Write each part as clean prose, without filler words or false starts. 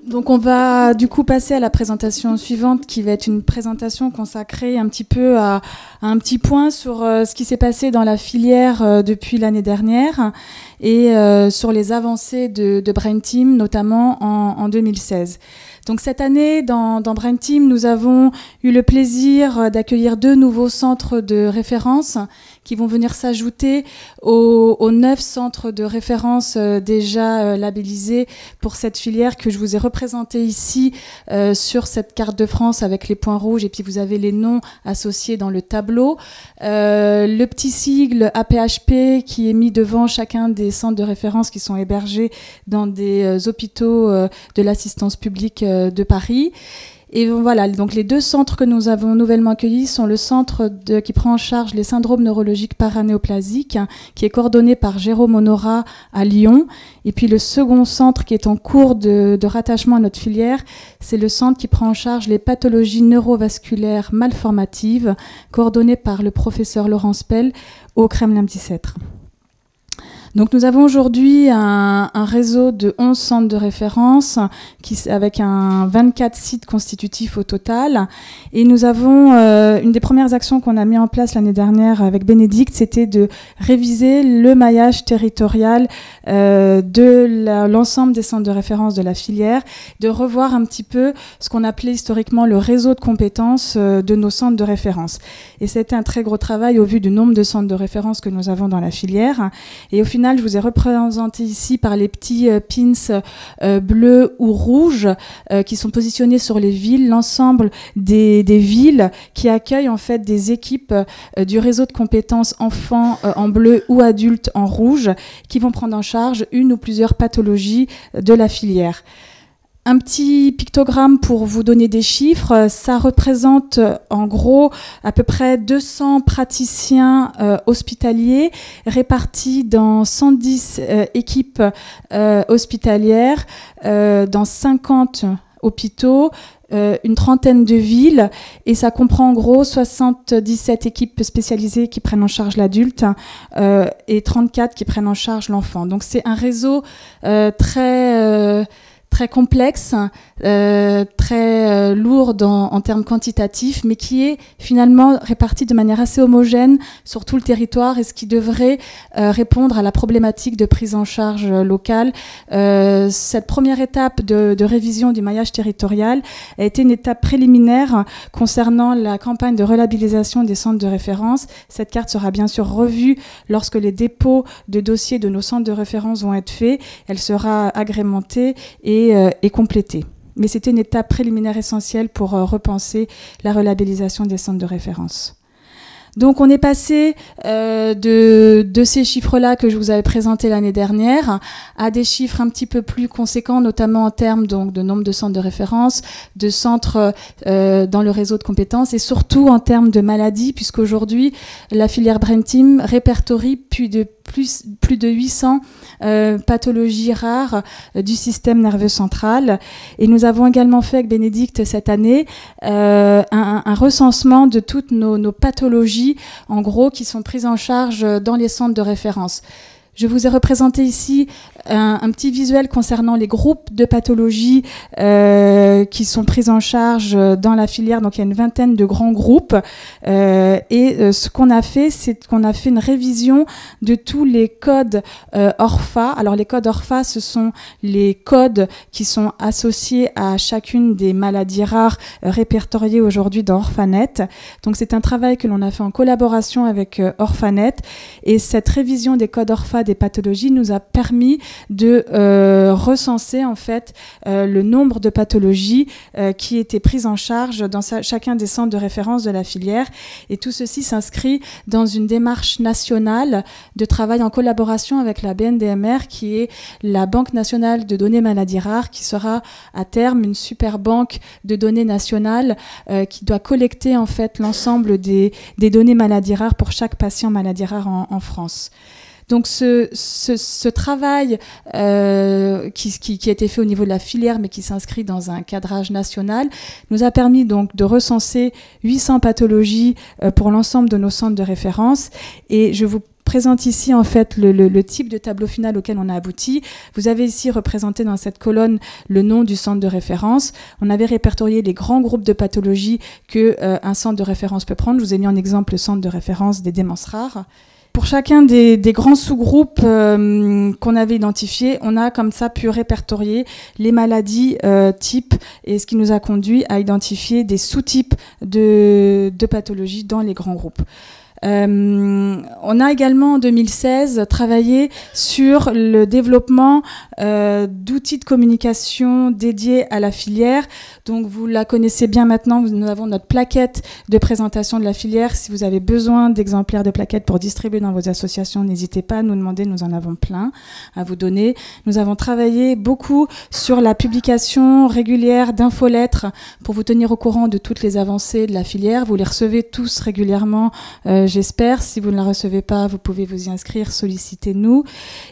Donc on va du coup passer à la présentation suivante qui va être une présentation consacrée un petit peu à un petit point sur ce qui s'est passé dans la filière depuis l'année dernière et sur les avancées de Brain Team, notamment en 2016. Donc cette année, dans Brain Team, nous avons eu le plaisir d'accueillir 2 nouveaux centres de référence qui vont venir s'ajouter aux 9 centres de référence déjà labellisés pour cette filière que je vous ai représenté ici sur cette carte de France avec les points rouges, et puis vous avez les noms associés dans le tableau. Le petit sigle APHP qui est mis devant chacun des centres de référence qui sont hébergés dans des hôpitaux de l'assistance publique de Paris. Et voilà, donc les 2 centres que nous avons nouvellement accueillis sont le centre qui prend en charge les syndromes neurologiques paranéoplasiques, qui est coordonné par Jérôme Honorat à Lyon. Et puis le second centre qui est en cours de rattachement à notre filière, c'est le centre qui prend en charge les pathologies neurovasculaires malformatives, coordonné par le professeur Laurence Pell au Kremlin-Bicêtre. Donc nous avons aujourd'hui un réseau de 11 centres de référence avec 24 sites constitutifs au total. Et nous avons une des premières actions qu'on a mis en place l'année dernière avec Bénédicte, c'était de réviser le maillage territorial de l'ensemble des centres de référence de la filière, de revoir un petit peu ce qu'on appelait historiquement le réseau de compétences de nos centres de référence. Et c'était un très gros travail au vu du nombre de centres de référence que nous avons dans la filière. Et au final, je vous ai représenté ici par les petits pins bleus ou rouges qui sont positionnés sur les villes, l'ensemble des villes qui accueillent en fait des équipes du réseau de compétences enfants en bleu ou adultes en rouge qui vont prendre en charge une ou plusieurs pathologies de la filière. Un petit pictogramme pour vous donner des chiffres, ça représente en gros à peu près 200 praticiens hospitaliers répartis dans 110 équipes hospitalières, dans 50 hôpitaux, une trentaine de villes, et ça comprend en gros 77 équipes spécialisées qui prennent en charge l'adulte et 34 qui prennent en charge l'enfant. Donc c'est un réseau très complexe, très lourde en termes quantitatifs, mais qui est finalement réparti de manière assez homogène sur tout le territoire et ce qui devrait répondre à la problématique de prise en charge locale. Cette première étape de révision du maillage territorial a été une étape préliminaire concernant la campagne de relabellisation des centres de référence. Cette carte sera bien sûr revue lorsque les dépôts de dossiers de nos centres de référence vont être faits. Elle sera agrémentée et complétée. Mais c'était une étape préliminaire essentielle pour repenser la relabellisation des centres de référence. Donc on est passé de ces chiffres-là que je vous avais présentés l'année dernière à des chiffres un petit peu plus conséquents, notamment en termes donc, de nombre de centres de référence, de centres dans le réseau de compétences et surtout en termes de maladies, puisqu'aujourd'hui la filière Brain Team répertorie plus de 800 pathologies rares du système nerveux central. Et nous avons également fait avec Bénédicte cette année un recensement de toutes nos pathologies, en gros, qui sont prises en charge dans les centres de référence. Je vous ai représenté ici un petit visuel concernant les groupes de pathologies qui sont prises en charge dans la filière. Donc il y a une vingtaine de grands groupes. Ce qu'on a fait, c'est qu'on a fait une révision de tous les codes ORFA. Alors les codes ORFA, ce sont les codes qui sont associés à chacune des maladies rares répertoriées aujourd'hui dans Orphanet. Donc c'est un travail que l'on a fait en collaboration avec Orphanet. Et cette révision des codes ORFA des pathologies nous a permis de recenser en fait le nombre de pathologies qui étaient prises en charge dans chacun des centres de référence de la filière. Et tout ceci s'inscrit dans une démarche nationale de travail en collaboration avec la BNDMR, qui est la Banque nationale de données maladies rares, qui sera à terme une super banque de données nationale qui doit collecter en fait l'ensemble des données maladies rares pour chaque patient maladie rare en France. Donc ce travail qui a été fait au niveau de la filière, mais qui s'inscrit dans un cadrage national, nous a permis donc de recenser 800 pathologies pour l'ensemble de nos centres de référence. Et je vous présente ici en fait le type de tableau final auquel on a abouti. Vous avez ici représenté dans cette colonne le nom du centre de référence. On avait répertorié les grands groupes de pathologies que un centre de référence peut prendre. Je vous ai mis en exemple le centre de référence des démences rares. Pour chacun des grands sous-groupes qu'on avait identifiés, on a comme ça pu répertorier les maladies types et ce qui nous a conduit à identifier des sous-types de pathologies dans les grands groupes. On a également en 2016 travaillé sur le développement d'outils de communication dédiés à la filière. Donc vous la connaissez bien maintenant, nous avons notre plaquette de présentation de la filière. Si vous avez besoin d'exemplaires de plaquettes pour distribuer dans vos associations, n'hésitez pas à nous demander, nous en avons plein à vous donner. Nous avons travaillé beaucoup sur la publication régulière d'infolettres pour vous tenir au courant de toutes les avancées de la filière. Vous les recevez tous régulièrement, j'espère. Si vous ne la recevez pas, vous pouvez vous y inscrire, sollicitez-nous.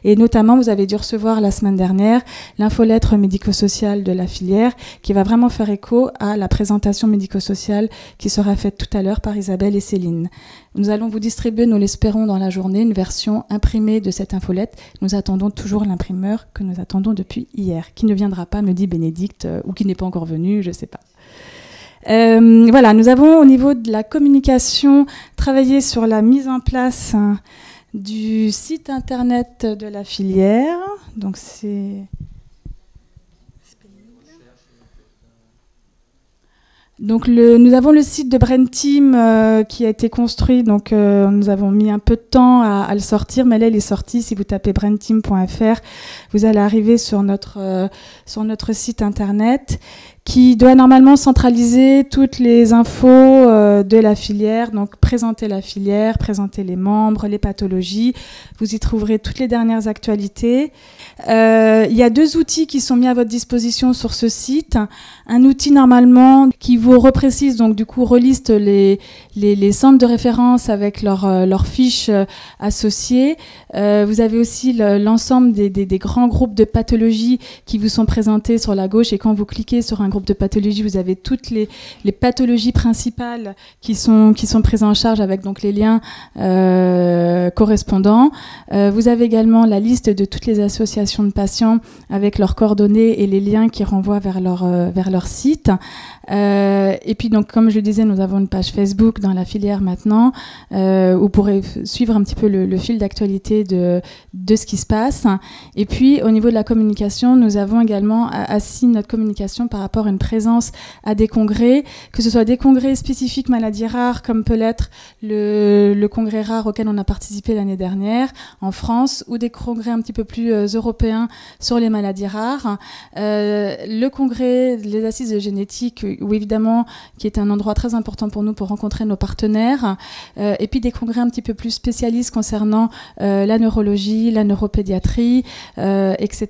Et notamment, vous avez dû recevoir la semaine dernière l'infolettre médico-sociale de la filière qui va vraiment faire écho à la présentation médico-sociale qui sera faite tout à l'heure par Isabelle et Céline. Nous allons vous distribuer, nous l'espérons dans la journée, une version imprimée de cette infolette. Nous attendons toujours l'imprimeur que nous attendons depuis hier, qui ne viendra pas, me dit Bénédicte, ou qui n'est pas encore venu, je ne sais pas. Voilà, nous avons au niveau de la communication travaillé sur la mise en place du site internet de la filière. Donc c'est... Donc nous avons le site de Brain Team qui a été construit, donc nous avons mis un peu de temps à le sortir, mais là il est sorti. Si vous tapez brainteam.fr, vous allez arriver sur notre site internet qui doit normalement centraliser toutes les infos de la filière, donc présenter la filière, présenter les membres, les pathologies. Vous y trouverez toutes les dernières actualités. Il y a 2 outils qui sont mis à votre disposition sur ce site. Un outil normalement qui vous reprécise, donc du coup reliste les centres de référence avec leurs fiches associées. Vous avez aussi l'ensemble des grands groupes de pathologies qui vous sont présentés sur la gauche, et quand vous cliquez sur un groupe de pathologie, vous avez toutes les pathologies principales qui sont prises en charge avec donc les liens correspondants. Vous avez également la liste de toutes les associations de patients avec leurs coordonnées et les liens qui renvoient vers leur site. Et puis donc, comme je le disais, nous avons une page Facebook dans la filière maintenant où vous pourrez suivre un petit peu le fil d'actualité de ce qui se passe. Et puis au niveau de la communication, nous avons également assis notre communication par rapport à une présence à des congrès, que ce soit des congrès spécifiques maladies rares comme peut l'être le congrès rare auquel on a participé l'année dernière en France, ou des congrès un petit peu plus européens sur les maladies rares. Le congrès, les assises de génétique, où évidemment, qui est un endroit très important pour nous pour rencontrer nos partenaires, et puis des congrès un petit peu plus spécialistes concernant la neurologie, la neuropédiatrie, etc.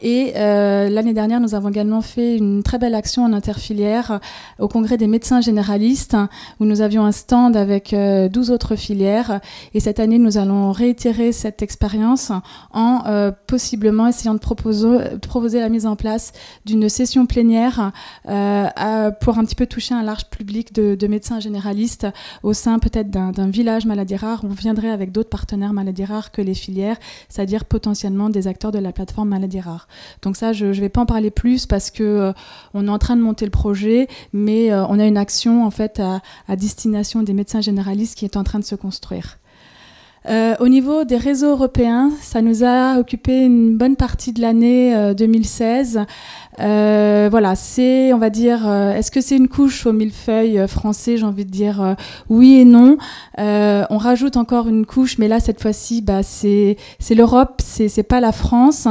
Et l'année dernière, nous avons également fait une très belle action en interfilière au congrès des médecins généralistes, où nous avions un stand avec 12 autres filières. Et cette année, nous allons réitérer cette expérience en possiblement essayant de proposer la mise en place d'une session plénière pour un petit peu toucher un large public de médecins généralistes au sein peut-être d'un village maladie rare. On viendrait avec d'autres partenaires maladies rares que les filières, c'est-à-dire potentiellement des acteurs de la plateforme maladie rare. Donc ça, je ne vais pas en parler plus parce que on est en train de monter le projet, mais on a une action en fait à destination des médecins généralistes qui est en train de se construire. Au niveau des réseaux européens, ça nous a occupé une bonne partie de l'année 2016. Voilà, c'est, on va dire, est-ce que c'est une couche au millefeuille français? J'ai envie de dire oui et non. On rajoute encore une couche, mais là, cette fois-ci, c'est l'Europe, c'est pas la France.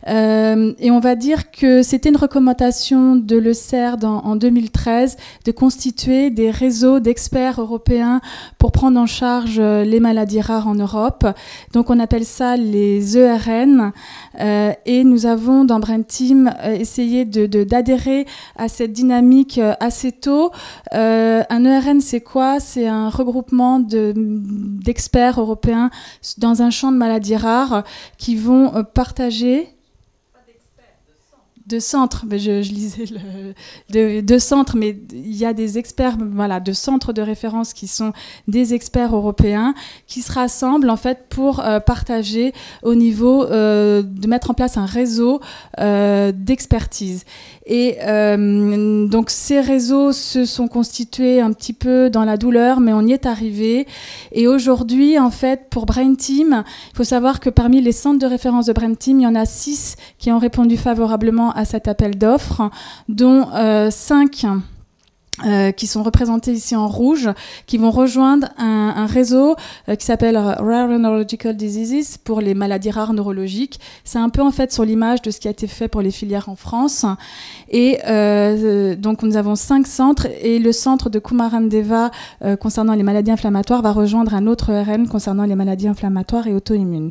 Et on va dire que c'était une recommandation de l'ECERD en 2013 de constituer des réseaux d'experts européens pour prendre en charge les maladies rares en Europe. Donc on appelle ça les ERN, et nous avons dans Brain Team essayé d'adhérer à cette dynamique assez tôt. Un ERN, c'est quoi? C'est un regroupement d'experts européens dans un champ de maladies rares qui vont partager de centres, je lisais de centres, mais il y a des experts, voilà, de centres de référence qui sont des experts européens qui se rassemblent en fait pour partager au niveau de mettre en place un réseau d'expertise. Et donc ces réseaux se sont constitués un petit peu dans la douleur, mais on y est arrivé. Et aujourd'hui, en fait, pour Brain Team, il faut savoir que parmi les centres de référence de Brain Team, il y en a 6 qui ont répondu favorablement à cet appel d'offres, dont 5 qui sont représentés ici en rouge, qui vont rejoindre un réseau qui s'appelle Rare Neurological Diseases pour les maladies rares neurologiques. C'est un peu en fait sur l'image de ce qui a été fait pour les filières en France. Et donc nous avons 5 centres et le centre de Kumarandeva concernant les maladies inflammatoires va rejoindre un autre ERN concernant les maladies inflammatoires et auto-immunes.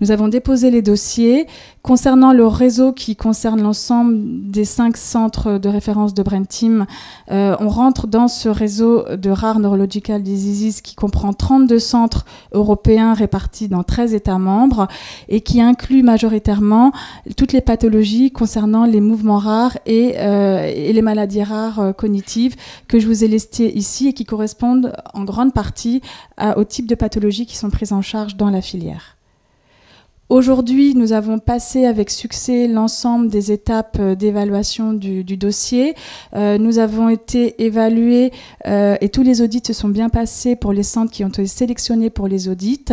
Nous avons déposé les dossiers. Concernant le réseau qui concerne l'ensemble des 5 centres de référence de Brain Team, on rentre dans ce réseau de Rare Neurological Diseases qui comprend 32 centres européens répartis dans 13 États membres et qui inclut majoritairement toutes les pathologies concernant les mouvements rares et les maladies rares cognitives que je vous ai listées ici et qui correspondent en grande partie au type de pathologies qui sont prises en charge dans la filière. Aujourd'hui, nous avons passé avec succès l'ensemble des étapes d'évaluation du dossier. Nous avons été évalués et tous les audits se sont bien passés pour les centres qui ont été sélectionnés pour les audits.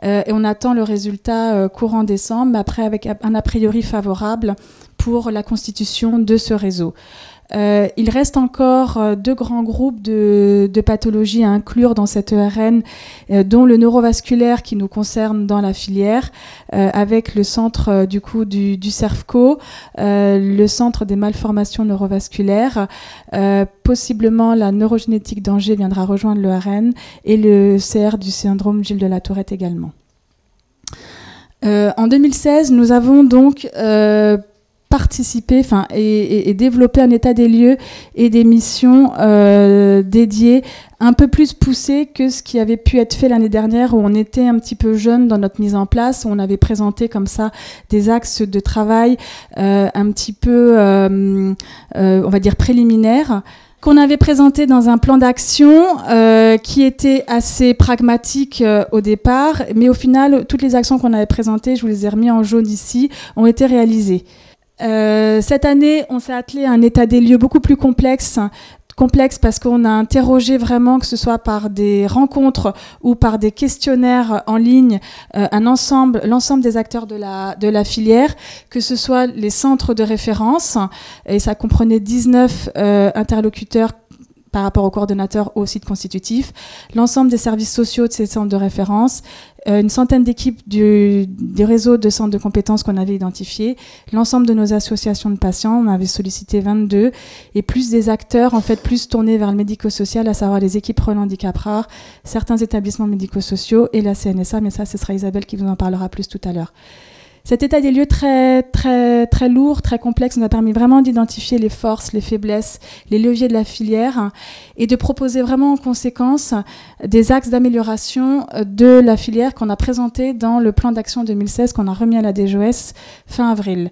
Et on attend le résultat courant décembre, mais après avec un a priori favorable pour la constitution de ce réseau. Il reste encore 2 grands groupes de pathologies à inclure dans cette ERN, dont le neurovasculaire qui nous concerne dans la filière, avec le centre du CERFCO, le centre des malformations neurovasculaires, possiblement la neurogénétique d'Angers viendra rejoindre l'ERN et le CR du syndrome Gilles de la Tourette également. En 2016, nous avons donc participer et développer un état des lieux et des missions dédiées un peu plus poussées que ce qui avait pu être fait l'année dernière où on était un petit peu jeune dans notre mise en place, où on avait présenté comme ça des axes de travail un petit peu, on va dire, préliminaires, qu'on avait présenté dans un plan d'action qui était assez pragmatique au départ, mais au final, toutes les actions qu'on avait présentées, je vous les ai remis en jaune ici, ont été réalisées. Cette année, on s'est attelé à un état des lieux beaucoup plus complexe parce qu'on a interrogé vraiment, que ce soit par des rencontres ou par des questionnaires en ligne, l'ensemble des acteurs de la filière, que ce soit les centres de référence, et ça comprenait 19 interlocuteurs par rapport au coordonnateur au site constitutif, l'ensemble des services sociaux de ces centres de référence, une centaine d'équipes du réseau de centres de compétences qu'on avait identifiés, l'ensemble de nos associations de patients, on avait sollicité 22, et plus des acteurs en fait plus tournés vers le médico-social, à savoir les équipes Relais Handicap Rare, certains établissements médico-sociaux et la CNSA, mais ça ce sera Isabelle qui vous en parlera plus tout à l'heure. Cet état des lieux très, très, très lourd, très complexe, nous a permis vraiment d'identifier les forces, les faiblesses, les leviers de la filière et de proposer vraiment en conséquence des axes d'amélioration de la filière qu'on a présenté dans le plan d'action 2016 qu'on a remis à la DGOS fin avril.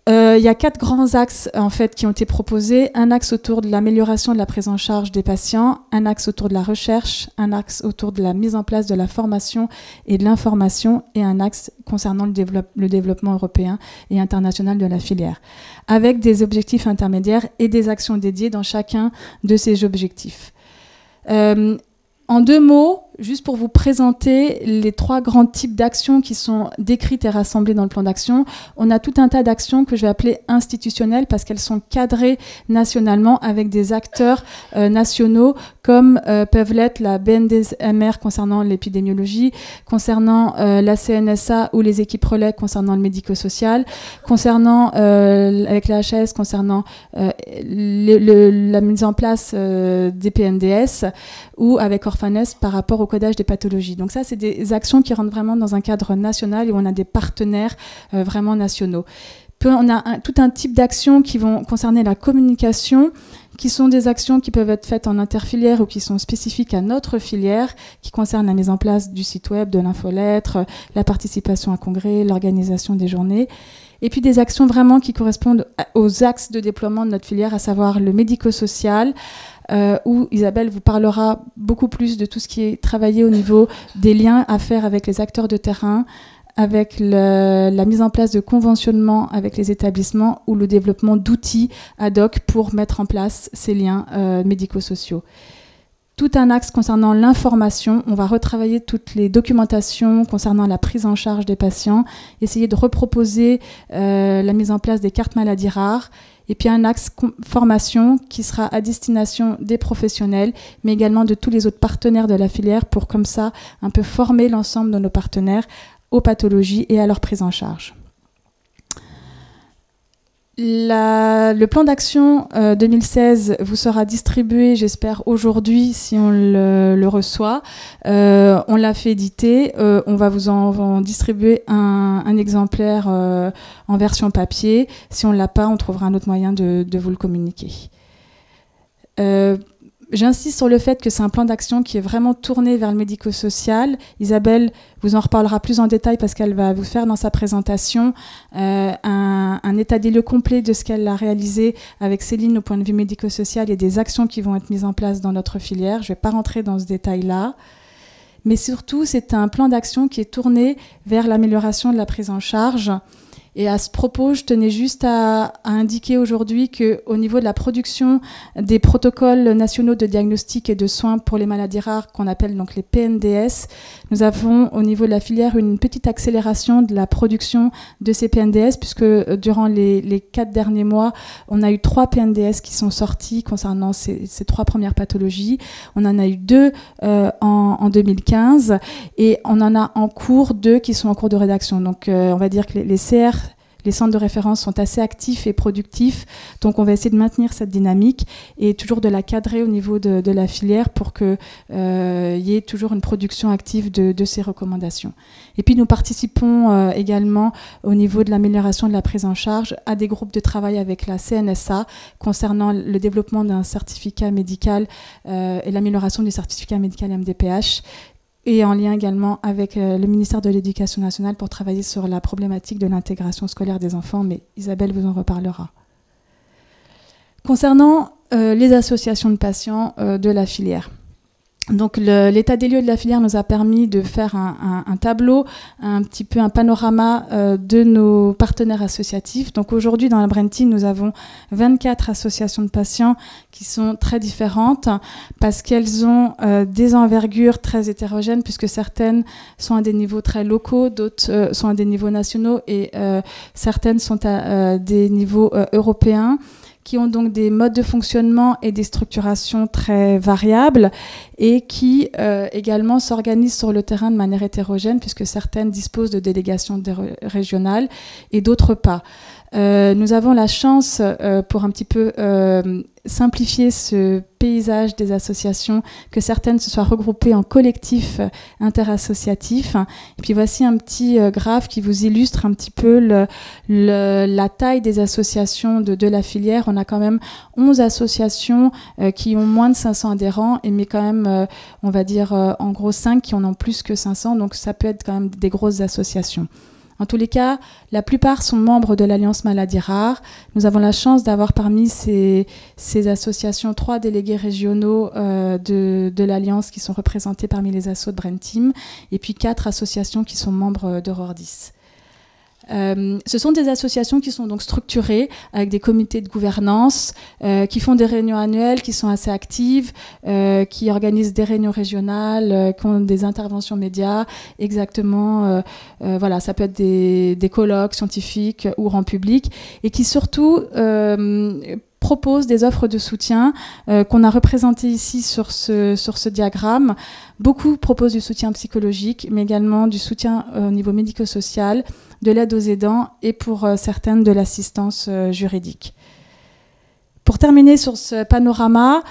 Il y a 4 grands axes en fait qui ont été proposés. Un axe autour de l'amélioration de la prise en charge des patients, un axe autour de la recherche, un axe autour de la mise en place de la formation et de l'information et un axe concernant le développement européen et international de la filière, avec des objectifs intermédiaires et des actions dédiées dans chacun de ces objectifs. En 2 mots, juste pour vous présenter les 3 grands types d'actions qui sont décrites et rassemblées dans le plan d'action, on a tout un tas d'actions que je vais appeler institutionnelles parce qu'elles sont cadrées nationalement avec des acteurs nationaux comme peuvent l'être la BNDMR concernant l'épidémiologie, concernant la CNSA ou les équipes relais concernant le médico-social, concernant avec la HS concernant la mise en place des PNDS ou avec Orphanes par rapport au codage des pathologies. Donc ça, c'est des actions qui rentrent vraiment dans un cadre national et où on a des partenaires vraiment nationaux. On a tout un type d'actions qui vont concerner la communication, qui sont des actions qui peuvent être faites en interfilière ou qui sont spécifiques à notre filière, qui concernent la mise en place du site web, de l'infolettre, la participation à congrès, l'organisation des journées. Et puis des actions vraiment qui correspondent aux axes de déploiement de notre filière, à savoir le médico-social, où Isabelle vous parlera beaucoup plus de tout ce qui est travaillé au niveau des liens à faire avec les acteurs de terrain, avec la mise en place de conventionnement avec les établissements ou le développement d'outils ad hoc pour mettre en place ces liens médico-sociaux. Tout un axe concernant l'information, on va retravailler toutes les documentations concernant la prise en charge des patients, essayer de reproposer la mise en place des cartes maladies rares, et puis un axe formation qui sera à destination des professionnels, mais également de tous les autres partenaires de la filière pour comme ça un peu former l'ensemble de nos partenaires aux pathologies et à leur prise en charge. Le plan d'action 2016 vous sera distribué, j'espère, aujourd'hui, si on le reçoit. On l'a fait éditer. On va vous en distribuer un exemplaire en version papier. Si on ne l'a pas, on trouvera un autre moyen de vous le communiquer. J'insiste sur le fait que c'est un plan d'action qui est vraiment tourné vers le médico-social. Isabelle vous en reparlera plus en détail parce qu'elle va vous faire dans sa présentation un état des lieux complet de ce qu'elle a réalisé avec Céline au point de vue médico-social et des actions qui vont être mises en place dans notre filière. Je ne vais pas rentrer dans ce détail-là. Mais surtout, c'est un plan d'action qui est tourné vers l'amélioration de la prise en charge. Et à ce propos, je tenais juste à indiquer aujourd'hui qu'au niveau de la production des protocoles nationaux de diagnostic et de soins pour les maladies rares, qu'on appelle donc les PNDS, nous avons au niveau de la filière une petite accélération de la production de ces PNDS, puisque durant les 4 derniers mois, on a eu 3 PNDS qui sont sortis concernant ces 3 premières pathologies. On en a eu 2 en 2015 et on en a en cours 2 qui sont en cours de rédaction. Donc on va dire que les CR, les centres de référence sont assez actifs et productifs, donc on va essayer de maintenir cette dynamique et toujours de la cadrer au niveau de la filière pour qu'il y ait toujours une production active de ces recommandations. Et puis nous participons également au niveau de l'amélioration de la prise en charge à des groupes de travail avec la CNSA concernant le développement d'un certificat médical et l'amélioration du certificat médical MDPH, et en lien également avec le ministère de l'Éducation nationale pour travailler sur la problématique de l'intégration scolaire des enfants, mais Isabelle vous en reparlera. Concernant les associations de patients de la filière. Donc l'état des lieux de la filière nous a permis de faire un tableau, un petit peu un panorama de nos partenaires associatifs. Donc aujourd'hui dans la Brain Team, nous avons 24 associations de patients qui sont très différentes parce qu'elles ont des envergures très hétérogènes puisque certaines sont à des niveaux très locaux, d'autres sont à des niveaux nationaux et certaines sont à des niveaux européens, qui ont donc des modes de fonctionnement et des structurations très variables et qui également s'organisent sur le terrain de manière hétérogène puisque certaines disposent de délégations régionales et d'autres pas. Nous avons la chance, pour un petit peu simplifier ce paysage des associations, que certaines se soient regroupées en collectifs interassociatifs. Et puis voici un petit graphe qui vous illustre un petit peu la taille des associations de la filière. On a quand même 11 associations qui ont moins de 500 adhérents, mais quand même, on va dire en gros 5 qui en ont plus que 500, donc ça peut être quand même des grosses associations. En tous les cas, la plupart sont membres de l'Alliance Maladies Rares. Nous avons la chance d'avoir parmi ces associations 3 délégués régionaux de l'Alliance qui sont représentés parmi les assos de Brain Team et puis 4 associations qui sont membres d'Aurore 10. Ce sont des associations qui sont donc structurées avec des comités de gouvernance, qui font des réunions annuelles, qui sont assez actives, qui organisent des réunions régionales, qui ont des interventions médias, exactement, voilà, ça peut être des colloques scientifiques ou en public, et qui surtout propose des offres de soutien qu'on a représentées ici sur ce diagramme. Beaucoup proposent du soutien psychologique, mais également du soutien au niveau médico-social, de l'aide aux aidants et pour certaines de l'assistance juridique. Pour terminer sur ce panorama,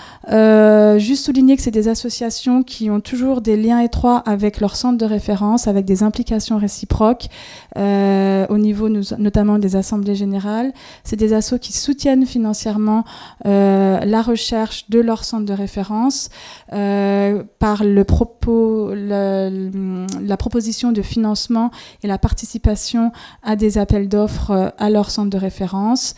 juste souligner que c'est des associations qui ont toujours des liens étroits avec leur centre de référence, avec des implications réciproques au niveau notamment des assemblées générales. C'est des assos qui soutiennent financièrement la recherche de leur centre de référence par la proposition de financement et la participation à des appels d'offres à leur centre de référence,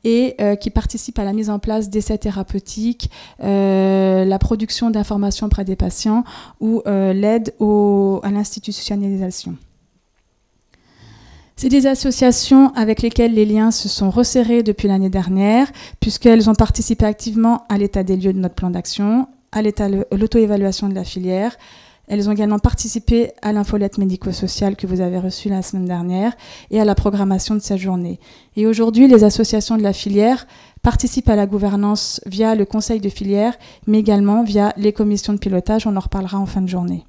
et qui participent à la mise en place d'essais thérapeutiques, la production d'informations auprès des patients ou l'aide à l'institutionnalisation. C'est des associations avec lesquelles les liens se sont resserrés depuis l'année dernière, puisqu'elles ont participé activement à l'état des lieux de notre plan d'action, à l'auto-évaluation de la filière. Elles ont également participé à l'infolette médico-sociale que vous avez reçue la semaine dernière et à la programmation de cette journée. Et aujourd'hui, les associations de la filière participent à la gouvernance via le conseil de filière, mais également via les commissions de pilotage. On en reparlera en fin de journée.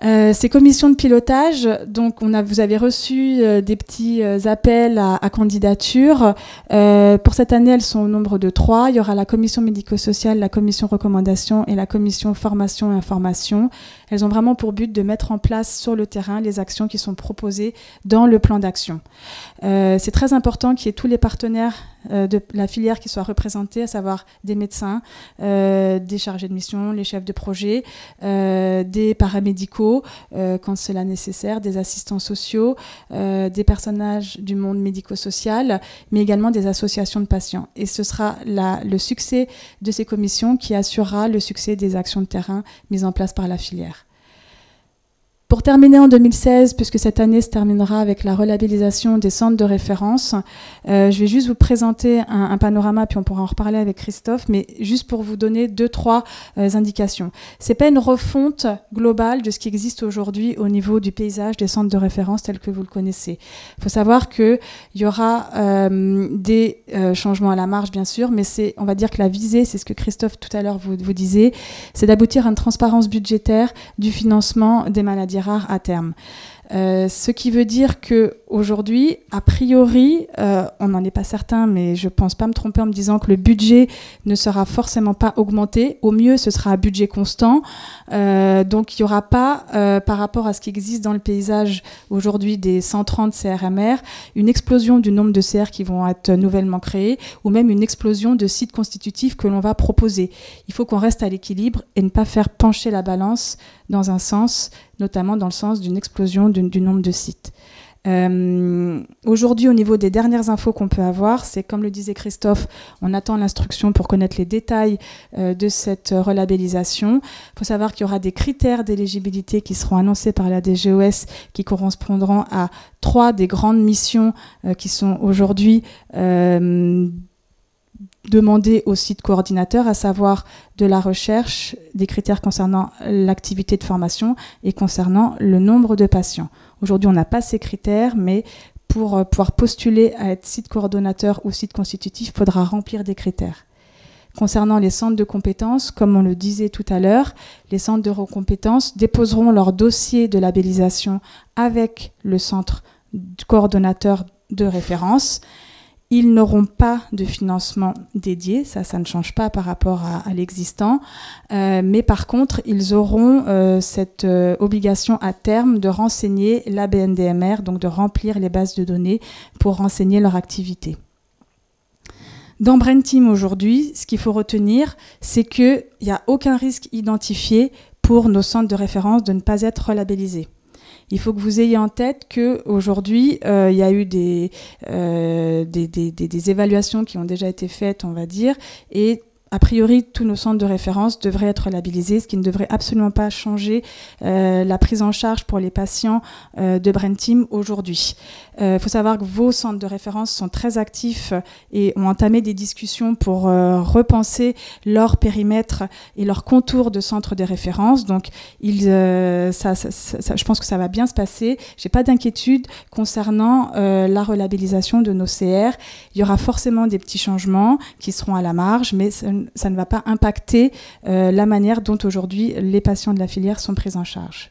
Ces commissions de pilotage, donc vous avez reçu des petits appels à candidature. Pour cette année, elles sont au nombre de 3. Il y aura la commission médico-sociale, la commission recommandation et la commission formation et information. Elles ont vraiment pour but de mettre en place sur le terrain les actions qui sont proposées dans le plan d'action. C'est très important qu'il y ait tous les partenaires de la filière qui soient représentés, à savoir des médecins, des chargés de mission, les chefs de projet, des paramédicaux quand cela est nécessaire, des assistants sociaux, des personnages du monde médico-social, mais également des associations de patients. Et ce sera le succès de ces commissions qui assurera le succès des actions de terrain mises en place par la filière. Pour terminer en 2016, puisque cette année se terminera avec la relabellisation des centres de référence, je vais juste vous présenter un panorama, puis on pourra en reparler avec Christophe, mais juste pour vous donner 2-3 indications. C'est pas une refonte globale de ce qui existe aujourd'hui au niveau du paysage des centres de référence tels que vous le connaissez. Il faut savoir qu'il y aura des changements à la marge, bien sûr, mais on va dire que la visée, c'est ce que Christophe tout à l'heure vous disait, c'est d'aboutir à une transparence budgétaire du financement des maladies rares à terme. Ce qui veut dire qu'aujourd'hui, a priori, on n'en est pas certain, mais je ne pense pas me tromper en me disant que le budget ne sera forcément pas augmenté. Au mieux, ce sera un budget constant. Donc, il n'y aura pas, par rapport à ce qui existe dans le paysage aujourd'hui des 130 CRMR, une explosion du nombre de CR qui vont être nouvellement créés, ou même une explosion de sites constitutifs que l'on va proposer. Il faut qu'on reste à l'équilibre et ne pas faire pencher la balance dans un sens, notamment dans le sens d'une explosion du nombre de sites. Aujourd'hui, au niveau des dernières infos qu'on peut avoir, c'est comme le disait Christophe, on attend l'instruction pour connaître les détails de cette relabellisation. Il faut savoir qu'il y aura des critères d'éligibilité qui seront annoncés par la DGOS qui correspondront à 3 des grandes missions qui sont aujourd'hui demander au site coordinateur, à savoir de la recherche, des critères concernant l'activité de formation et concernant le nombre de patients. Aujourd'hui, on n'a pas ces critères, mais pour pouvoir postuler à être site coordonnateur ou site constitutif, il faudra remplir des critères. Concernant les centres de compétences, comme on le disait tout à l'heure, les centres de compétences déposeront leur dossier de labellisation avec le centre coordonnateur de référence. Ils n'auront pas de financement dédié, ça ne change pas par rapport à l'existant, mais par contre, ils auront cette obligation à terme de renseigner la BNDMR, donc de remplir les bases de données pour renseigner leur activité. Dans Brain Team aujourd'hui, ce qu'il faut retenir, c'est qu'il n'y a aucun risque identifié pour nos centres de référence de ne pas être relabellisés. Il faut que vous ayez en tête qu'aujourd'hui, il y a eu des évaluations qui ont déjà été faites, on va dire, et a priori, tous nos centres de référence devraient être labellisés, ce qui ne devrait absolument pas changer la prise en charge pour les patients de Brain Team aujourd'hui. Il faut savoir que vos centres de référence sont très actifs et ont entamé des discussions pour repenser leur périmètre et leur contour de centres de référence. Donc, je pense que ça va bien se passer. Je n'ai pas d'inquiétude concernant la relabellisation de nos CR. Il y aura forcément des petits changements qui seront à la marge, mais ça ne va pas impacter la manière dont aujourd'hui les patients de la filière sont pris en charge.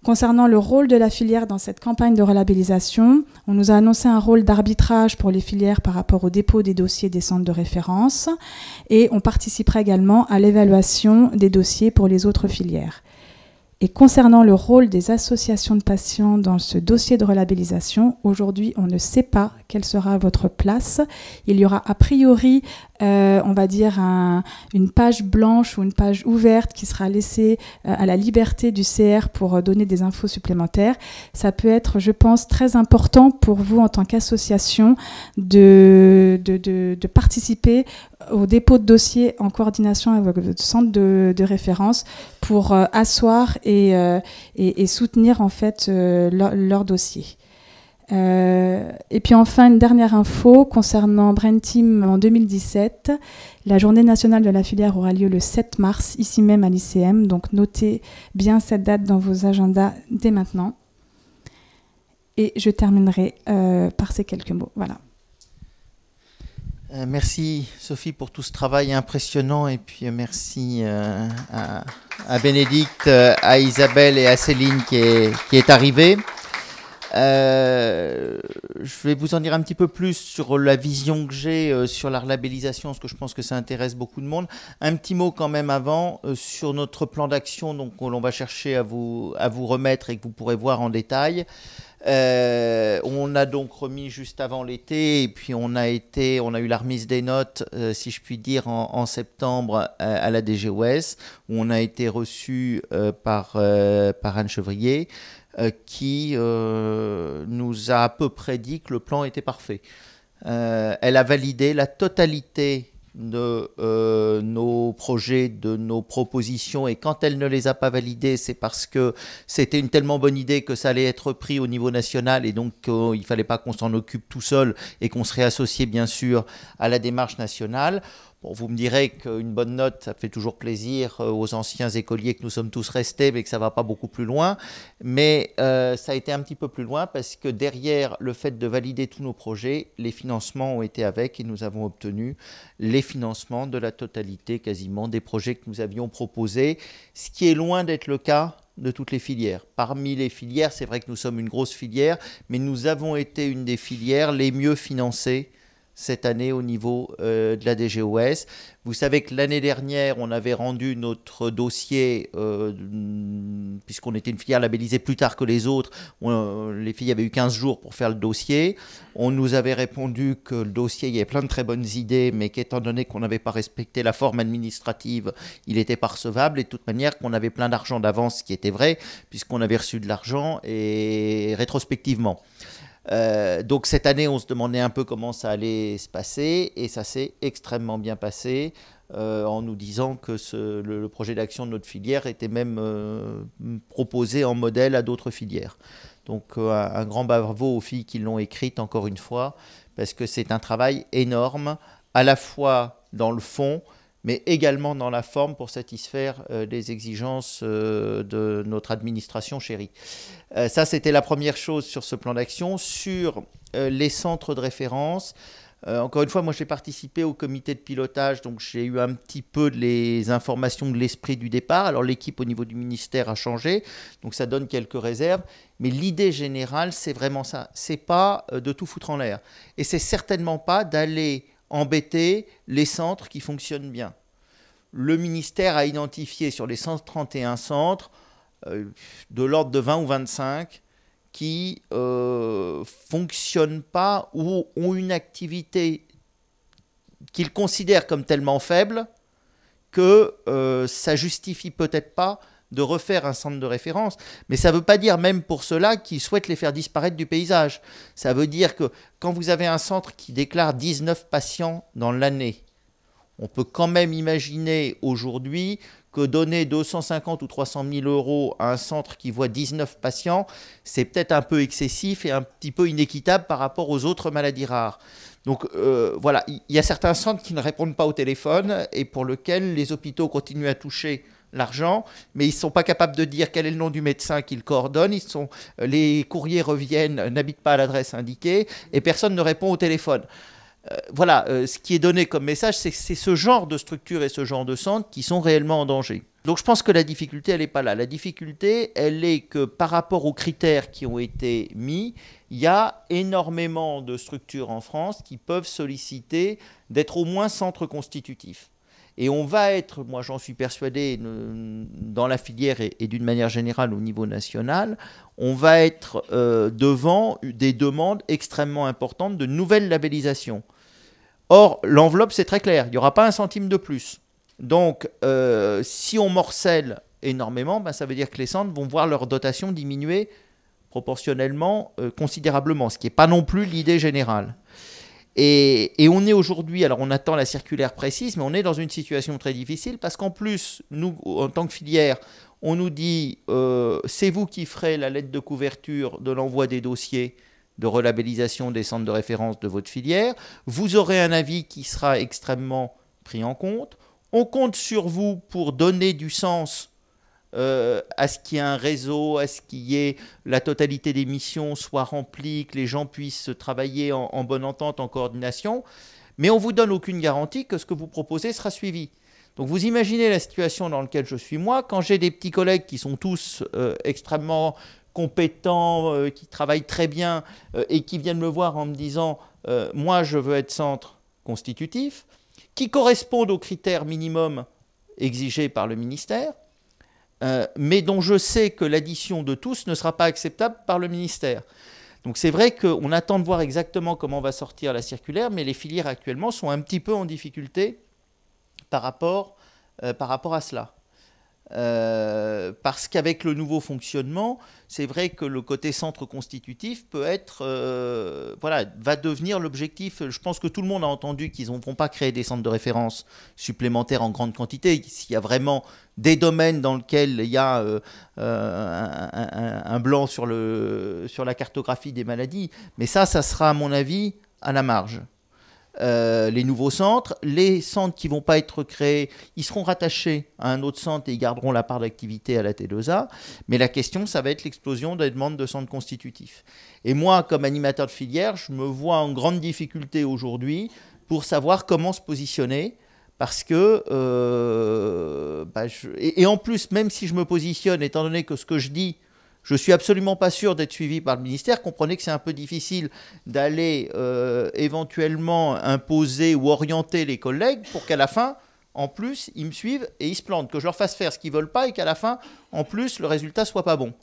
Concernant le rôle de la filière dans cette campagne de relabellisation, on nous a annoncé un rôle d'arbitrage pour les filières par rapport au dépôt des dossiers des centres de référence et on participera également à l'évaluation des dossiers pour les autres filières. Et concernant le rôle des associations de patients dans ce dossier de relabellisation, aujourd'hui, on ne sait pas quelle sera votre place. Il y aura a priori, on va dire, une page blanche ou une page ouverte qui sera laissée à la liberté du CR pour donner des infos supplémentaires. Ça peut être, je pense, très important pour vous en tant qu'association de participer au dépôt de dossier en coordination avec le centre de référence pour asseoir et soutenir en fait leur dossier. Et puis enfin, une dernière info concernant Brain Team en 2017. La journée nationale de la filière aura lieu le 7 mars, ici même à l'ICM. Donc notez bien cette date dans vos agendas dès maintenant. Et je terminerai par ces quelques mots. Voilà. Merci Sophie pour tout ce travail impressionnant et puis merci à Bénédicte, à Isabelle et à Céline qui est arrivée. Je vais vous en dire un petit peu plus sur la vision que j'ai sur la relabellisation, parce que je pense que ça intéresse beaucoup de monde. Un petit mot quand même avant sur notre plan d'action, donc on va chercher à vous remettre et que vous pourrez voir en détail. On a donc remis juste avant l'été et puis on a eu la remise des notes, si je puis dire, en septembre à la DGOS, où on a été reçu par Anne Chevrier, qui nous a à peu près dit que le plan était parfait. Elle a validé la totalité de nos projets, de nos propositions, et quand elle ne les a pas validés, c'est parce que c'était une tellement bonne idée que ça allait être pris au niveau national et donc il ne fallait pas qu'on s'en occupe tout seul et qu'on serait associé bien sûr à la démarche nationale. Bon, vous me direz qu'une bonne note, ça fait toujours plaisir aux anciens écoliers que nous sommes tous restés, mais que ça ne va pas beaucoup plus loin. Mais ça a été un petit peu plus loin parce que derrière le fait de valider tous nos projets, les financements ont été avec et nous avons obtenu les financements de la totalité quasiment des projets que nous avions proposés, ce qui est loin d'être le cas de toutes les filières. Parmi les filières, c'est vrai que nous sommes une grosse filière, mais nous avons été une des filières les mieux financées cette année au niveau de la DGOS. Vous savez que l'année dernière, on avait rendu notre dossier, puisqu'on était une filière labellisée plus tard que les autres, les filles avaient eu 15 jours pour faire le dossier. On nous avait répondu que le dossier, il y avait plein de très bonnes idées, mais qu'étant donné qu'on n'avait pas respecté la forme administrative, il était pas recevable, et de toute manière qu'on avait plein d'argent d'avance, ce qui était vrai, puisqu'on avait reçu de l'argent et rétrospectivement. Donc cette année, on se demandait un peu comment ça allait se passer et ça s'est extrêmement bien passé en nous disant que le projet d'action de notre filière était même proposé en modèle à d'autres filières. Donc un grand bravo aux filles qui l'ont écrite encore une fois parce que c'est un travail énorme à la fois dans le fond mais également dans la forme pour satisfaire les exigences de notre administration chérie. Ça, c'était la première chose sur ce plan d'action. Sur les centres de référence, encore une fois, moi j'ai participé au comité de pilotage, donc j'ai eu un petit peu les informations de l'esprit du départ. Alors l'équipe au niveau du ministère a changé, donc ça donne quelques réserves, mais l'idée générale, c'est vraiment ça. C'est pas de tout foutre en l'air. Et c'est certainement pas d'aller embêter les centres qui fonctionnent bien. Le ministère a identifié sur les 131 centres de l'ordre de 20 ou 25 qui ne fonctionnent pas ou ont une activité qu'ils considèrent comme tellement faible que ça ne justifie peut-être pas de refaire un centre de référence. Mais ça ne veut pas dire, même pour ceux-là, qu'ils souhaitent les faire disparaître du paysage. Ça veut dire que quand vous avez un centre qui déclare 19 patients dans l'année, on peut quand même imaginer aujourd'hui que donner 250 ou 300 000 euros à un centre qui voit 19 patients, c'est peut-être un peu excessif et un petit peu inéquitable par rapport aux autres maladies rares. Donc voilà, il y a certains centres qui ne répondent pas au téléphone et pour lesquels les hôpitaux continuent à toucher l'argent, mais ils ne sont pas capables de dire quel est le nom du médecin qu'ils coordonnent. Les courriers reviennent, n'habitent pas à l'adresse indiquée et personne ne répond au téléphone. Voilà, ce qui est donné comme message, c'est que c'est ce genre de structure et ce genre de centre qui sont réellement en danger. Donc je pense que la difficulté, elle n'est pas là. La difficulté, elle est que par rapport aux critères qui ont été mis, il y a énormément de structures en France qui peuvent solliciter d'être au moins centre constitutif. Et on va être, moi j'en suis persuadé, dans la filière et d'une manière générale au niveau national, on va être devant des demandes extrêmement importantes de nouvelles labellisations. Or, l'enveloppe, c'est très clair, il n'y aura pas un centime de plus. Donc, si on morcelle énormément, ben, ça veut dire que les centres vont voir leur dotation diminuer proportionnellement, considérablement, ce qui n'est pas non plus l'idée générale. Et on est aujourd'hui, alors on attend la circulaire précise, mais on est dans une situation très difficile parce qu'en plus, nous, en tant que filière, on nous dit c'est vous qui ferez la lettre de couverture de l'envoi des dossiers de relabellisation des centres de référence de votre filière. Vous aurez un avis qui sera extrêmement pris en compte. On compte sur vous pour donner du sens à ce qu'il y ait un réseau, à ce qu'il y ait la totalité des missions soit remplie, que les gens puissent travailler en bonne entente, en coordination. Mais on ne vous donne aucune garantie que ce que vous proposez sera suivi. Donc vous imaginez la situation dans laquelle je suis moi, quand j'ai des petits collègues qui sont tous extrêmement compétents, qui travaillent très bien et qui viennent me voir en me disant « moi je veux être centre constitutif », qui correspondent aux critères minimums exigés par le ministère, mais dont je sais que l'addition de tous ne sera pas acceptable par le ministère. Donc c'est vrai qu'on attend de voir exactement comment va sortir la circulaire, mais les filières actuellement sont un petit peu en difficulté par rapport à cela. Parce qu'avec le nouveau fonctionnement, c'est vrai que le côté centre constitutif peut être, voilà, va devenir l'objectif. Je pense que tout le monde a entendu qu'ils ne vont pas créer des centres de référence supplémentaires en grande quantité. S'il y a vraiment des domaines dans lesquels il y a un blanc sur la cartographie des maladies, mais ça sera à mon avis à la marge. Les nouveaux centres, les centres qui ne vont pas être créés, ils seront rattachés à un autre centre et ils garderont la part d'activité à la T2A. Mais la question, ça va être l'explosion des demandes de centres constitutifs. Et moi, comme animateur de filière, je me vois en grande difficulté aujourd'hui pour savoir comment se positionner. Parce que, et en plus, même si je me positionne, étant donné que ce que je dis, je ne suis absolument pas sûr d'être suivi par le ministère. Comprenez que c'est un peu difficile d'aller éventuellement imposer ou orienter les collègues pour qu'à la fin, en plus, ils me suivent et ils se plantent. Que je leur fasse faire ce qu'ils ne veulent pas et qu'à la fin, en plus, le résultat ne soit pas bon.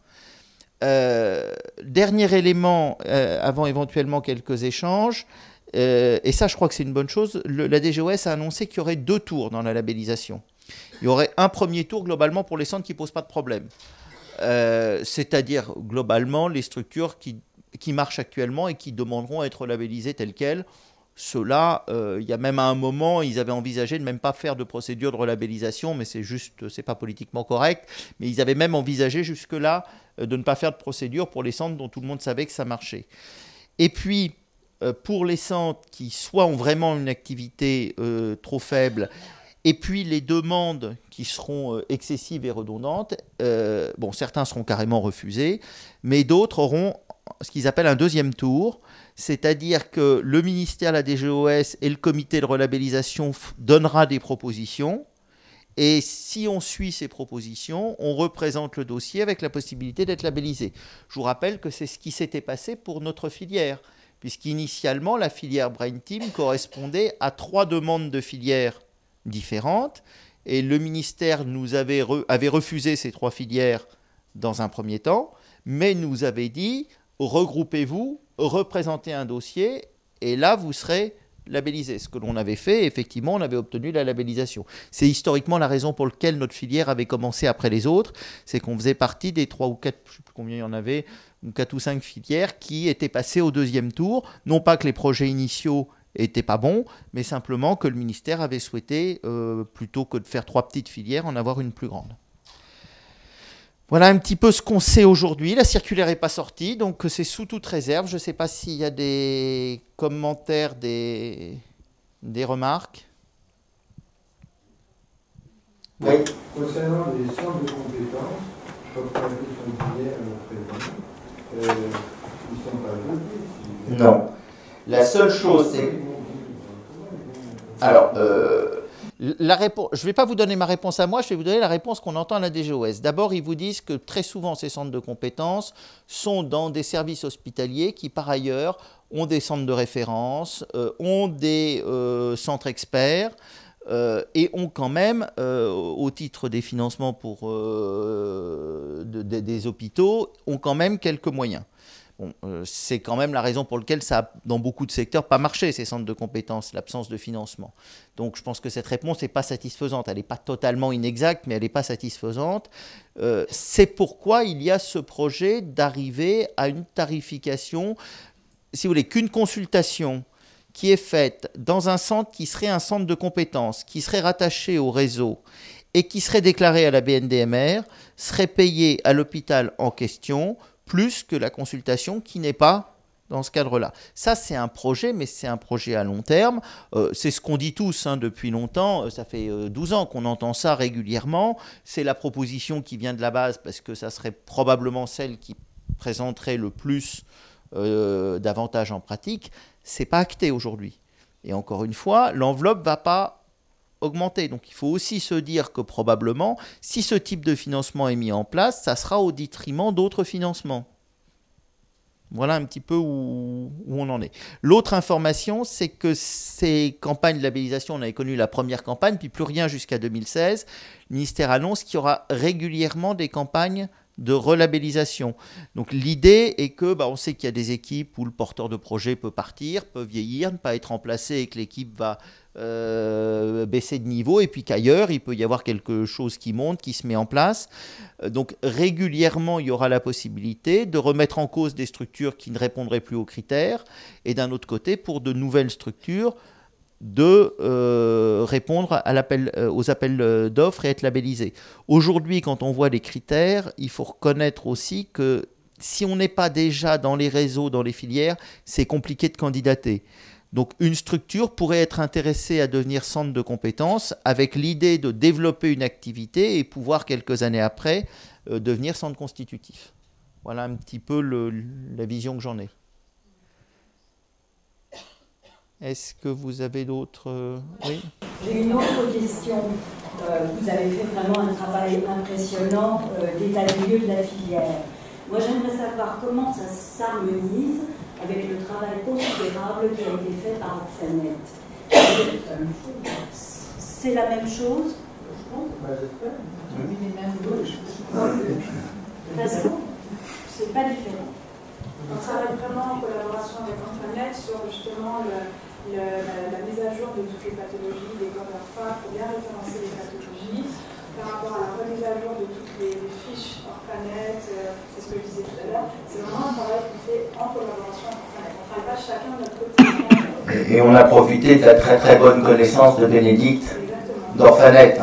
Dernier élément, avant éventuellement quelques échanges, et ça je crois que c'est une bonne chose, la DGOS a annoncé qu'il y aurait 2 tours dans la labellisation. Il y aurait un premier tour globalement pour les centres qui ne posent pas de problème. C'est-à-dire globalement les structures qui marchent actuellement et qui demanderont à être labellisées telles quelles. Ceux-là, il y a même à un moment, ils avaient envisagé de même pas faire de procédure de relabellisation, mais c'est pas politiquement correct, mais ils avaient même envisagé jusque-là de ne pas faire de procédure pour les centres dont tout le monde savait que ça marchait. Et puis, pour les centres qui soit ont vraiment une activité trop faible, et puis les demandes qui seront excessives et redondantes, bon, certains seront carrément refusés, mais d'autres auront ce qu'ils appellent un deuxième tour, c'est-à-dire que le ministère, la DGOS et le comité de relabellisation donnera des propositions, et si on suit ces propositions, on représente le dossier avec la possibilité d'être labellisé. Je vous rappelle que c'est ce qui s'était passé pour notre filière, puisqu'initialement, la filière Brain Team correspondait à 3 demandes de filières différentes, et le ministère nous avait refusé ces 3 filières dans un premier temps, mais nous avait dit regroupez-vous, représentez un dossier, et là vous serez labellisé. Ce que l'on avait fait, effectivement, on avait obtenu la labellisation. C'est historiquement la raison pour laquelle notre filière avait commencé après les autres, c'est qu'on faisait partie des 3 ou 4, je ne sais plus combien il y en avait, 4 ou 5 filières qui étaient passées au deuxième tour, non pas que les projets initiaux n'était pas bon, mais simplement que le ministère avait souhaité, plutôt que de faire 3 petites filières, en avoir une plus grande. Voilà un petit peu ce qu'on sait aujourd'hui. La circulaire n'est pas sortie, donc c'est sous toute réserve. Je ne sais pas s'il y a des commentaires, des remarques. Oui. Concernant les centres de compétences, je crois que la question d'hier ils ne sont pas votés. Non. La seule chose, c'est... Alors, je ne vais pas vous donner ma réponse à moi, je vais vous donner la réponse qu'on entend à la DGOS. D'abord, ils vous disent que très souvent, ces centres de compétences sont dans des services hospitaliers qui, par ailleurs, ont des centres de référence, ont des centres experts, et ont quand même, au titre des financements pour, des hôpitaux, ont quand même quelques moyens. Bon, c'est quand même la raison pour laquelle ça a, dans beaucoup de secteurs, pas marché, ces centres de compétences, l'absence de financement. Donc je pense que cette réponse n'est pas satisfaisante. Elle n'est pas totalement inexacte, mais elle n'est pas satisfaisante. C'est pourquoi il y a ce projet d'arriver à une tarification, si vous voulez, qu'une consultation qui est faite dans un centre qui serait un centre de compétences, qui serait rattaché au réseau et qui serait déclaré à la BNDMR, serait payée à l'hôpital en question, plus que la consultation qui n'est pas dans ce cadre-là. Ça, c'est un projet, mais c'est un projet à long terme. C'est ce qu'on dit tous depuis longtemps. Ça fait 12 ans qu'on entend ça régulièrement. C'est la proposition qui vient de la base parce que ça serait probablement celle qui présenterait le plus d'avantages en pratique. Ce n'est pas acté aujourd'hui. Et encore une fois, l'enveloppe ne va pas augmenter. Donc il faut aussi se dire que probablement, si ce type de financement est mis en place, ça sera au détriment d'autres financements. Voilà un petit peu où on en est. L'autre information, c'est que ces campagnes de labellisation, on avait connu la première campagne, puis plus rien jusqu'à 2016. Le ministère annonce qu'il y aura régulièrement des campagnes de relabellisation. Donc l'idée est que, on sait qu'il y a des équipes où le porteur de projet peut partir, peut vieillir, ne pas être remplacé et que l'équipe va baisser de niveau, et puis qu'ailleurs, il peut y avoir quelque chose qui monte, qui se met en place. Donc régulièrement, il y aura la possibilité de remettre en cause des structures qui ne répondraient plus aux critères, et d'un autre côté, pour de nouvelles structures, de répondre aux appels d'offres et être labellisés. Aujourd'hui, quand on voit les critères, il faut reconnaître aussi que si on n'est pas déjà dans les réseaux, dans les filières, c'est compliqué de candidater. Donc une structure pourrait être intéressée à devenir centre de compétences avec l'idée de développer une activité et pouvoir quelques années après devenir centre constitutif. Voilà un petit peu la vision que j'en ai. Est-ce que vous avez d'autres... Oui. J'ai une autre question. Vous avez fait vraiment un travail impressionnant d'état des lieux de la filière. Moi, j'aimerais savoir comment ça s'harmonise avec le travail considérable qui a été fait par Orphanet. C'est la même chose, je pense. C'est pas différent. On travaille vraiment en collaboration avec Orphanet sur justement la mise à jour de toutes les pathologies, des codes orpha, pour bien référencer les pathologies, par rapport à la remise à jour de toutes les fiches Orphanet, c'est ce que je disais tout à l'heure. C'est vraiment un travail qu'on fait en collaboration avec Orphanet. On ne travaille pas chacun de notre côté. Et on a profité de la très très bonne connaissance de Bénédicte d'Orphanet.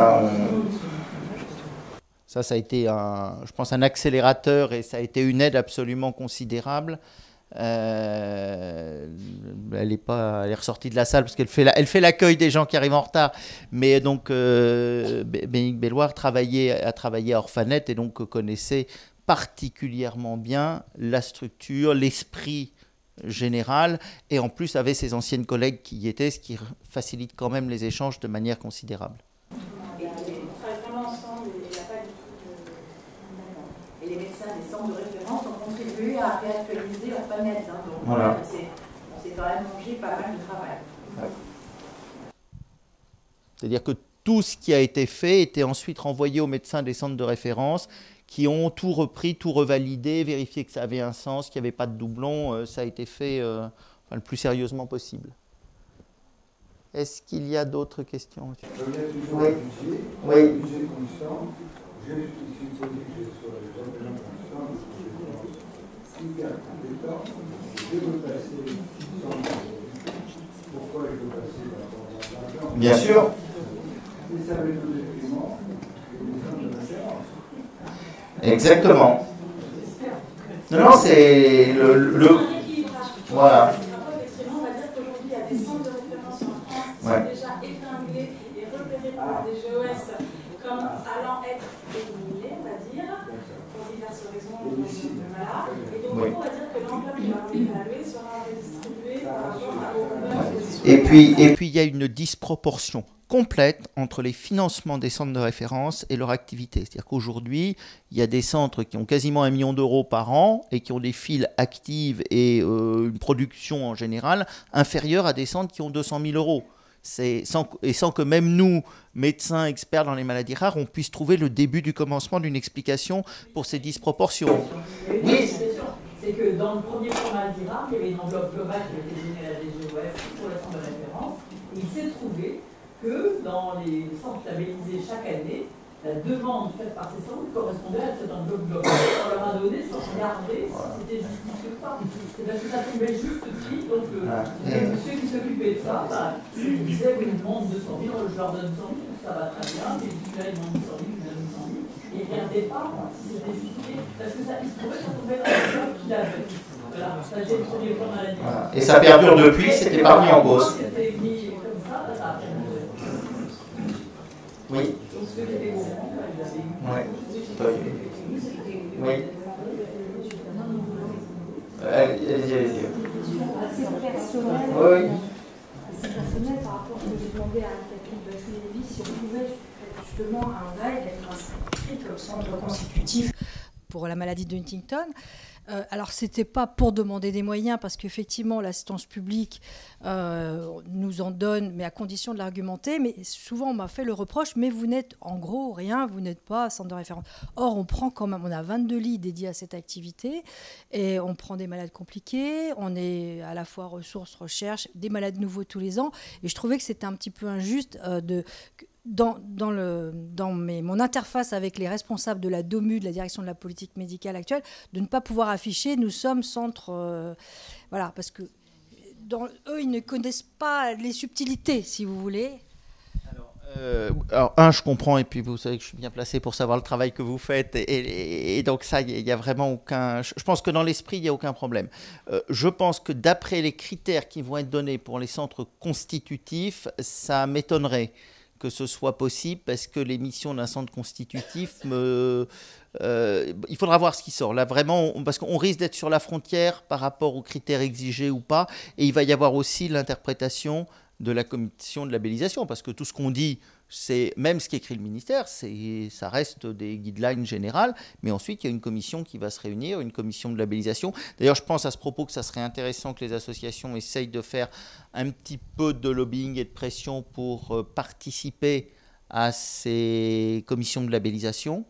Ça a été, je pense, un accélérateur et ça a été une aide absolument considérable. Elle est ressortie de la salle parce qu'elle fait l'accueil des gens qui arrivent en retard. Mais donc, Bénédicte Belloir a travaillé à Orphanet et donc connaissait particulièrement bien la structure, l'esprit général, et en plus avait ses anciennes collègues qui y étaient, ce qui facilite quand même les échanges de manière considérable. Et les médecins des centres de référence ont contribué à réactualiser Orphanet. Donc voilà. On s'est quand même mangé pas mal de travail. Ouais. C'est-à-dire que tout ce qui a été fait était ensuite renvoyé aux médecins des centres de référence qui ont tout repris, tout revalidé, vérifié que ça avait un sens, qu'il n'y avait pas de doublons. Ça a été fait le plus sérieusement possible. Est-ce qu'il y a d'autres questions? Oui. Oui. Budget constant. Je suppose que sur les appels constants, s'il y a compétent, je veux passer sans pourquoi je veux passer dans l'argent? Bien sûr. Et ça va être au détriment des centres de référence. Exactement. Non, c'est le... Voilà. On va dire qu'aujourd'hui, il y a des centres de référence en France qui sont déjà épinglés et repérés par des GOS comme allant être éliminés, on va dire, pour diverses raisons. Voilà. Et donc, on va dire que l'enveloppe qui va être allouée sera redistribuée par rapport aux Et puis il y a une disproportion complète entre les financements des centres de référence et leur activité. C'est-à-dire qu'aujourd'hui, il y a des centres qui ont quasiment 1 million d'euros par an et qui ont des files actives et une production en général inférieure à des centres qui ont 200 000 euros. Sans que même nous, médecins experts dans les maladies rares, on puisse trouver le début du commencement d'une explication pour ces disproportions. Oui, c'est que dans le premier plan maladie rare, il y avait une enveloppe globale qui était donnée à la DGOS pour les centres de référence. Et il s'est trouvé que dans les centres labellisés chaque année, la demande faite par ces centres correspondait à cette enveloppe globale. On leur a donné sans regarder si c'était justifié ou pas. C'est parce que ça tombait juste prix, donc le monsieur qui s'occupait de ça, il disait oui, ils demandent 200 000, je leur donne 100 000, ça va très bien, et puis là ils demandent 100 000, je donne 100 000. Et il ne regardait pas si c'était justifié, parce que ça, il se trouvait que ça tombait dans l'enveloppe qu'il avait. Voilà, ça j'ai le premier plan maladie. Et ça perdure depuis, c'était pas mis en cause. C'était mis comme ça, ça a perdu. Oui. Donc ceux qui étaient au courant, ils avaient eu. Oui. Allez-y. Oui. C'est personnel par rapport à ce que j'ai demandé à Catherine Bachou-Lévy si on pouvait justement un VAID être inscrit comme centre constitutif pour la maladie de Huntington. Alors, ce n'était pas pour demander des moyens, parce qu'effectivement, l'assistance publique nous en donne, mais à condition de l'argumenter. Mais souvent, on m'a fait le reproche, mais vous n'êtes en gros rien, vous n'êtes pas centre de référence. Or, on prend quand même, on a 22 lits dédiés à cette activité, et on prend des malades compliqués, on est à la fois ressources, recherche, des malades nouveaux tous les ans. Et je trouvais que c'était un petit peu injuste mon interface avec les responsables de la DOMU, de la direction de la politique médicale actuelle, de ne pas pouvoir afficher « nous sommes centre ». Voilà, parce que eux, ils ne connaissent pas les subtilités, si vous voulez. Alors, je comprends, et puis vous savez que je suis bien placé pour savoir le travail que vous faites, et donc ça, il n'y a vraiment aucun... Je pense que dans l'esprit, il n'y a aucun problème. Je pense que d'après les critères qui vont être donnés pour les centres constitutifs, ça m'étonnerait que ce soit possible, parce que les missions d'un centre constitutif, il faudra voir ce qui sort. Là, vraiment, parce qu'on risque d'être sur la frontière par rapport aux critères exigés ou pas, et il va y avoir aussi l'interprétation de la commission de labellisation, parce que tout ce qu'on dit, c'est même ce qu'écrit le ministère, ça reste des guidelines générales, mais ensuite il y a une commission qui va se réunir, une commission de labellisation. D'ailleurs, je pense à ce propos que ça serait intéressant que les associations essayent de faire un petit peu de lobbying et de pression pour participer à ces commissions de labellisation.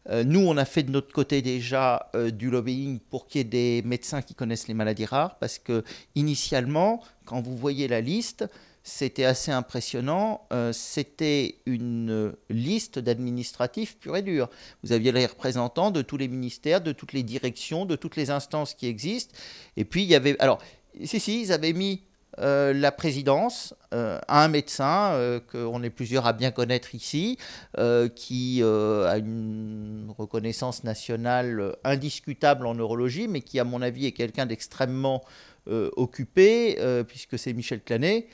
Nous, on a fait de notre côté déjà du lobbying pour qu'il y ait des médecins qui connaissent les maladies rares, parce que initialement, quand vous voyez la liste, c'était assez impressionnant. C'était une liste d'administratifs pur et dur. Vous aviez les représentants de tous les ministères, de toutes les directions, de toutes les instances qui existent. Et puis, il y avait... Alors, ils avaient mis la présidence à un médecin qu'on est plusieurs à bien connaître ici, qui a une reconnaissance nationale indiscutable en neurologie, mais qui, à mon avis, est quelqu'un d'extrêmement occupé, puisque c'est Michel Clanet,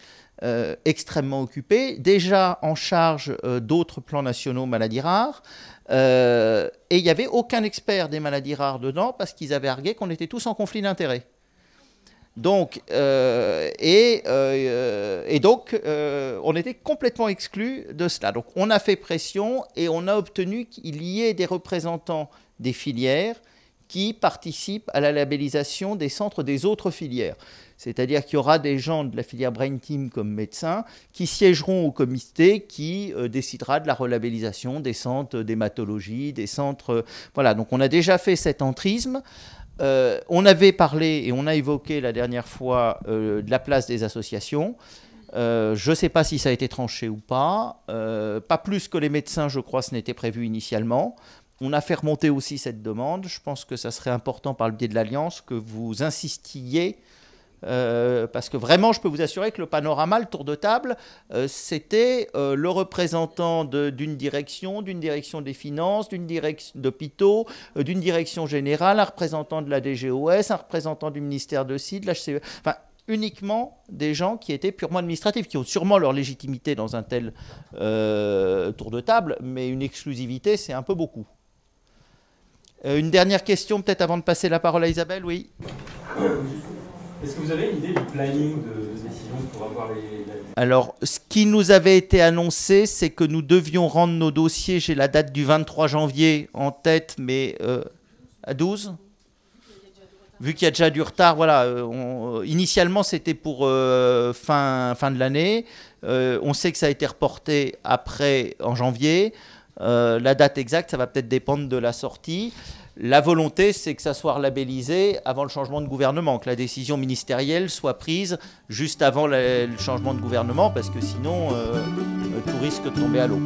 extrêmement occupé, déjà en charge d'autres plans nationaux maladies rares, et il n'y avait aucun expert des maladies rares dedans, parce qu'ils avaient argué qu'on était tous en conflit d'intérêts. Donc, on était complètement exclus de cela. Donc, on a fait pression et on a obtenu qu'il y ait des représentants des filières qui participent à la labellisation des centres des autres filières. C'est-à-dire qu'il y aura des gens de la filière Brain Team comme médecins qui siégeront au comité qui décidera de la relabellisation des centres d'hématologie, des centres... Voilà, donc on a déjà fait cet entrisme. On avait parlé et on a évoqué la dernière fois de la place des associations. Je ne sais pas si ça a été tranché ou pas. Pas plus que les médecins, je crois, ce n'était prévu initialement. On a fait remonter aussi cette demande. Je pense que ça serait important par le biais de l'Alliance que vous insistiez, parce que vraiment, je peux vous assurer que le panorama, le tour de table, c'était le représentant d'une direction des finances, d'une direction d'hôpitaux, d'une direction générale, un représentant de la DGOS, un représentant du ministère de CID, de l'HCE, enfin, uniquement des gens qui étaient purement administratifs, qui ont sûrement leur légitimité dans un tel tour de table, mais une exclusivité, c'est un peu beaucoup. Une dernière question, peut-être avant de passer la parole à Isabelle, oui. Est-ce que vous avez une idée du planning de décision pour avoir Alors, ce qui nous avait été annoncé, c'est que nous devions rendre nos dossiers, j'ai la date du 23 janvier en tête, mais à 12 ? Vu qu'il y a déjà du retard, voilà. Initialement, c'était pour fin de l'année. On sait que ça a été reporté après, en janvier. La date exacte, ça va peut-être dépendre de la sortie. La volonté, c'est que ça soit relabellisé avant le changement de gouvernement, que la décision ministérielle soit prise juste avant le changement de gouvernement, parce que sinon, tout risque de tomber à l'eau.